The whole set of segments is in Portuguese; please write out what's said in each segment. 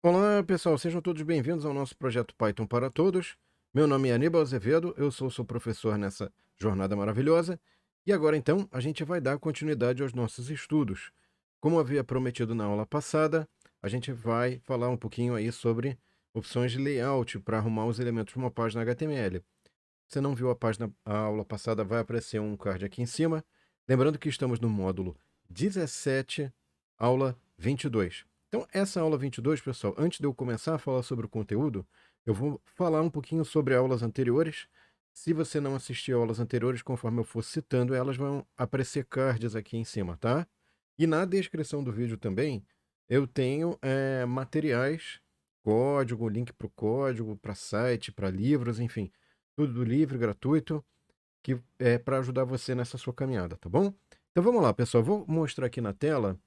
Olá, pessoal, sejam todos bem-vindos ao nosso projeto Python para Todos. Meu nome é Aníbal Azevedo, eu sou seu professor nessa jornada maravilhosa. E agora, então, a gente vai dar continuidade aos nossos estudos. Como havia prometido na aula passada, a gente vai falar um pouquinho aí sobre opções de layout para arrumar os elementos de uma página HTML. Se você não viu a aula passada, vai aparecer um card aqui em cima. Lembrando que estamos no módulo 17, aula 22. Então, essa aula 22, pessoal, antes de eu começar a falar sobre o conteúdo, eu vou falar um pouquinho sobre aulas anteriores. Se você não assistiu aulas anteriores, conforme eu for citando, elas vão aparecer cards aqui em cima, tá? E na descrição do vídeo também, eu tenho materiais, código, link para o código, para site, para livros, enfim, tudo livre, gratuito, que é para ajudar você nessa sua caminhada, tá bom? Então vamos lá, pessoal. Vou mostrar aqui na tela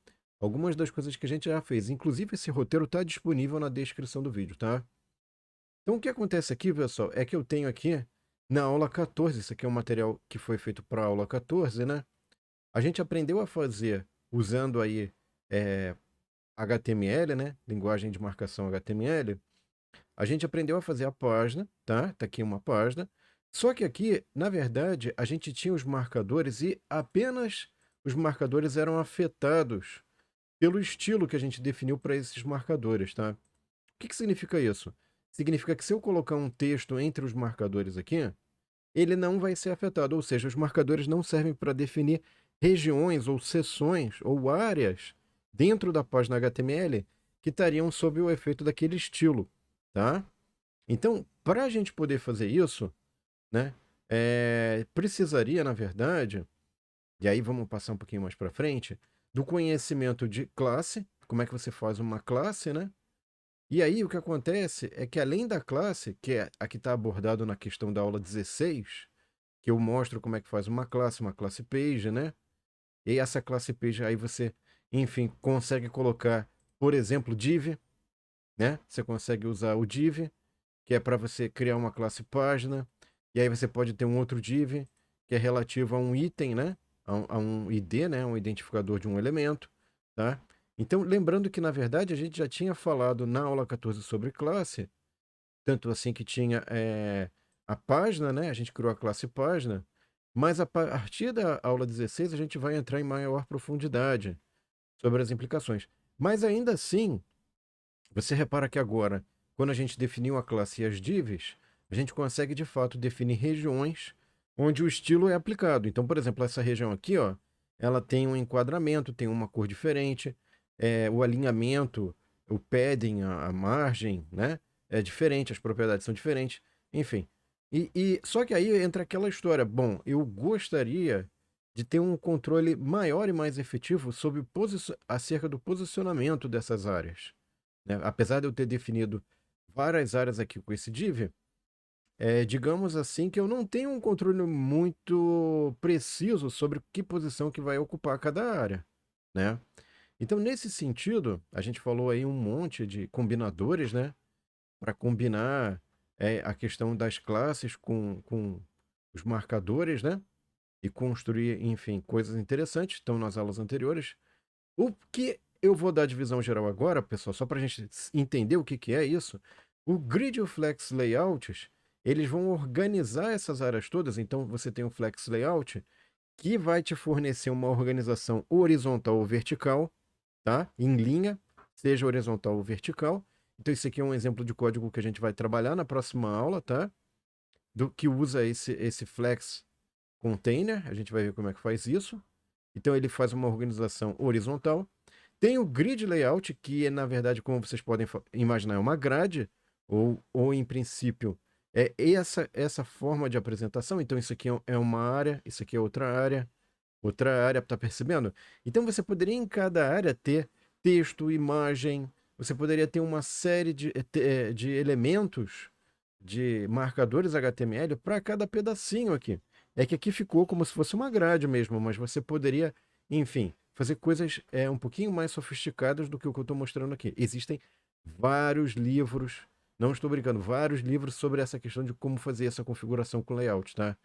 algumas das coisas que a gente já fez. Inclusive, esse roteiro está disponível na descrição do vídeo, tá? Então, o que acontece aqui, pessoal, é que eu tenho aqui na aula 14, isso aqui é um material que foi feito para a aula 14, né? A gente aprendeu a fazer usando aí é, HTML, né? Linguagem de marcação HTML. A gente aprendeu a fazer a página, tá? Tá aqui uma página. Só que aqui, na verdade, a gente tinha os marcadores e apenas os marcadores eram afetados pelo estilo que a gente definiu para esses marcadores, tá? O que que significa isso? Significa que se eu colocar um texto entre os marcadores aqui, ele não vai ser afetado, ou seja, os marcadores não servem para definir regiões ou seções ou áreas dentro da página HTML que estariam sob o efeito daquele estilo, tá? Então, para a gente poder fazer isso, né, precisaria, na verdade, e aí vamos passar um pouquinho mais para frente, do conhecimento de classe, como é que você faz uma classe, né? E aí o que acontece é que além da classe, que é a que está abordado na questão da aula 16, que eu mostro como é que faz uma classe page, né? E essa classe page aí você, enfim, consegue colocar, por exemplo, div, né? Você consegue usar o div, que é para você criar uma classe página, e aí você pode ter um outro div, que é relativo a um item, né? A um ID, né? Um identificador de um elemento, tá? Então, lembrando que, na verdade, a gente já tinha falado na aula 14 sobre classe, tanto assim que tinha a página, né? A gente criou a classe página, mas a partir da aula 16 a gente vai entrar em maior profundidade sobre as implicações. Mas ainda assim, você repara que agora, quando a gente definiu a classe e as divs, a gente consegue de fato definir regiões onde o estilo é aplicado. Então, por exemplo, essa região aqui, ó, ela tem um enquadramento, tem uma cor diferente, o alinhamento, o padding, a margem, né, é diferente, as propriedades são diferentes, enfim. Só que aí entra aquela história. Bom, eu gostaria de ter um controle maior e mais efetivo sobre acerca do posicionamento dessas áreas, né? Apesar de eu ter definido várias áreas aqui com esse div, digamos assim que eu não tenho um controle muito preciso sobre que posição que vai ocupar cada área, né? Então, nesse sentido, a gente falou aí um monte de combinadores, né? Para combinar a questão das classes com os marcadores, né? E construir, enfim, coisas interessantes. Estão nas aulas anteriores. O que eu vou dar divisão geral agora, pessoal, só para a gente entender o que, que é isso. O Grid e o Flex Layouts, eles vão organizar essas áreas todas. Então, você tem o Flex Layout, que vai te fornecer uma organização horizontal ou vertical, tá? Em linha, seja horizontal ou vertical. Então, isso aqui é um exemplo de código que a gente vai trabalhar na próxima aula, tá? Do que usa esse Flex Container. A gente vai ver como é que faz isso. Então, ele faz uma organização horizontal. Tem o grid layout, que é, na verdade, como vocês podem imaginar, é uma grade, ou em princípio, é essa forma de apresentação. Então, isso aqui é uma área, isso aqui é outra área, tá percebendo? Então, você poderia em cada área ter texto, imagem, você poderia ter uma série de elementos, de marcadores HTML para cada pedacinho aqui. É que aqui ficou como se fosse uma grade mesmo, mas você poderia, enfim, fazer coisas um pouquinho mais sofisticadas do que o que eu estou mostrando aqui. Existem vários livros, não estou brincando, vários livros sobre essa questão de como fazer essa configuração com layout, tá?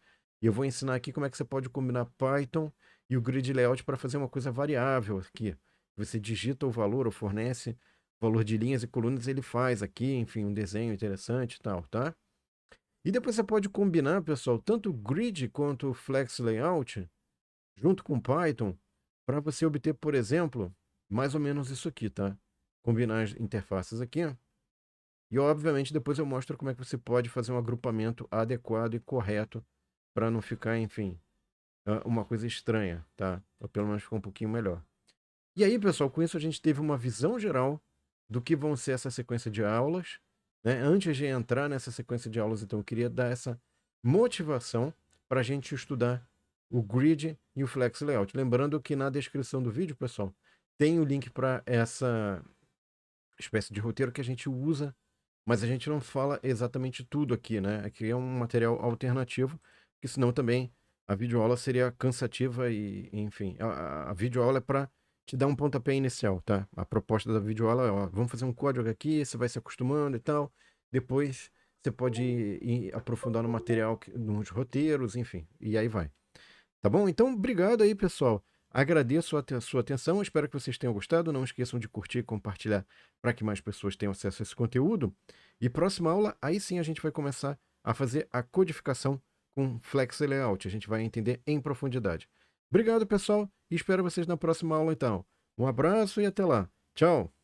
E eu vou ensinar aqui como é que você pode combinar Python e o grid layout para fazer uma coisa variável aqui. Você digita o valor ou fornece valor de linhas e colunas ele faz aqui, enfim, um desenho interessante e tal, tá? E depois você pode combinar, pessoal, tanto o Grid quanto o Flex Layout, junto com Python, para você obter, por exemplo, mais ou menos isso aqui, tá? Combinar as interfaces aqui. E, obviamente, depois eu mostro como é que você pode fazer um agrupamento adequado e correto para não ficar, enfim, uma coisa estranha, tá? Ou pelo menos ficar um pouquinho melhor. E aí, pessoal, com isso a gente teve uma visão geral do que vão ser essa sequência de aulas, né? Antes de entrar nessa sequência de aulas, então, eu queria dar essa motivação para a gente estudar o Grid e o Flex Layout. Lembrando que na descrição do vídeo, pessoal, tem o link para essa espécie de roteiro que a gente usa, mas a gente não fala exatamente tudo aqui, né? Aqui é um material alternativo, que senão também a videoaula seria cansativa e, enfim, a videoaula é para te dar um pontapé inicial, tá? A proposta da videoaula é, ó, vamos fazer um código aqui, você vai se acostumando e tal, depois você pode ir aprofundar no material, nos roteiros, enfim, e aí vai. Tá bom? Então, obrigado aí, pessoal. Agradeço a sua atenção, espero que vocês tenham gostado. Não esqueçam de curtir e compartilhar para que mais pessoas tenham acesso a esse conteúdo. E próxima aula, aí sim a gente vai começar a fazer a codificação com Flex Layout. A gente vai entender em profundidade. Obrigado, pessoal, e espero vocês na próxima aula, então. Um abraço e até lá. Tchau!